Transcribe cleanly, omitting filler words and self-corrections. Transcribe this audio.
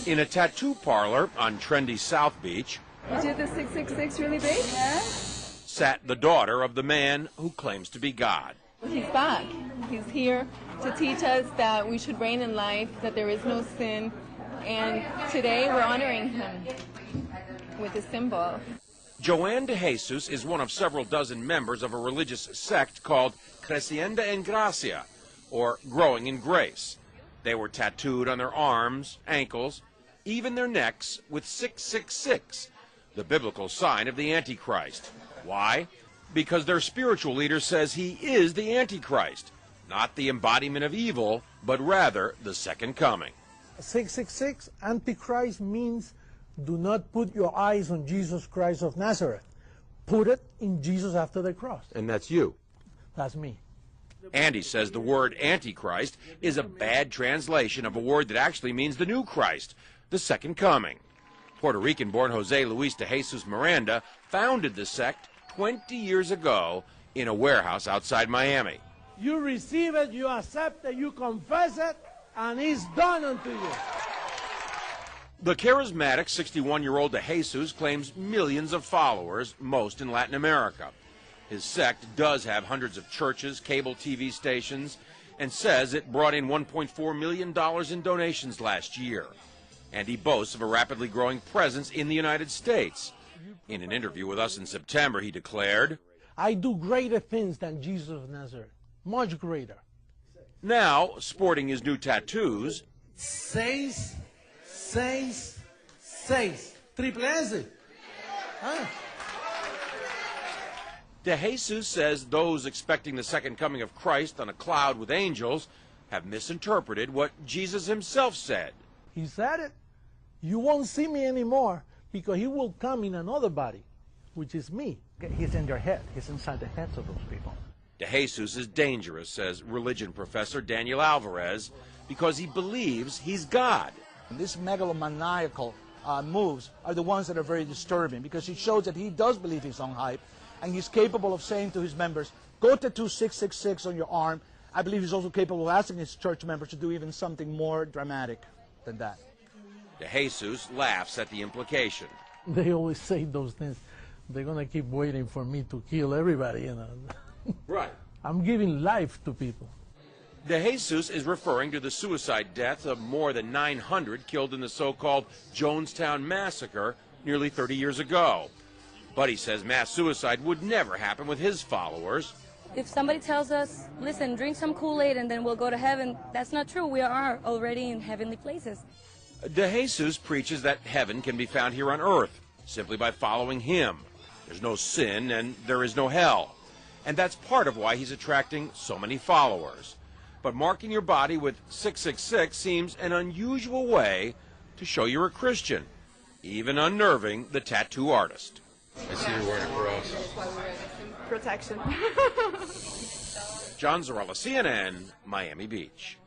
In a tattoo parlor on trendy South Beach, You did the 666 really big? Yeah. sat the daughter of the man who claims to be God. He's back. He's here to teach us that we should reign in life, that there is no sin, and today we're honoring him with this symbol. Joanne de Jesus is one of several dozen members of a religious sect called Creciendo en Gracia, or Growing in Grace. They were tattooed on their arms, ankles, even their necks with 666, the biblical sign of the Antichrist. Why? Because their spiritual leader says he is the Antichrist, not the embodiment of evil, but rather the second coming. 666, Antichrist, means do not put your eyes on Jesus Christ of Nazareth. Put it in Jesus after the cross. And that's you. That's me. Andy says the word Antichrist is a bad translation of a word that actually means the new Christ, the second coming. Puerto Rican-born Jose Luis de Jesus Miranda founded the sect 20 years ago in a warehouse outside Miami. You receive it, you accept it, you confess it, and it's done unto you. The charismatic 61-year-old de Jesus claims millions of followers, most in Latin America. His sect does have hundreds of churches, cable TV stations, and says it brought in $1.4 million in donations last year. And he boasts of a rapidly growing presence in the United States. In an interview with us in September, he declared, I do greater things than Jesus of Nazareth, much greater. Now, sporting his new tattoos, 6, 6, 6. Triple S. Huh? de Jesus says those expecting the second coming of Christ on a cloud with angels have misinterpreted what Jesus himself said. He said it. You won't see me anymore because he will come in another body, which is me. He's in their head. He's inside the heads of those people. De Jesus is dangerous, says religion professor Daniel Alvarez, because he believes he's God. And these megalomaniacal moves are the ones that are very disturbing because it shows that he does believe his own hype, and he's capable of saying to his members, go tattoo 666 on your arm. I believe he's also capable of asking his church members to do even something more dramatic than that. De Jesus laughs at the implication. They always say those things. They're going to keep waiting for me to kill everybody, you know. Right. I'm giving life to people. De Jesus is referring to the suicide deaths of more than 900 killed in the so-called Jonestown massacre nearly 30 years ago. But he says mass suicide would never happen with his followers. If somebody tells us, listen, drink some Kool-Aid and then we'll go to heaven, that's not true. We are already in heavenly places. De Jesus preaches that heaven can be found here on earth simply by following him. There's no sin and there is no hell. And that's part of why he's attracting so many followers. But marking your body with 666 seems an unusual way to show you're a Christian, even unnerving the tattoo artist. I see you're wearing a cross. Protection. John Zarella, CNN, Miami Beach.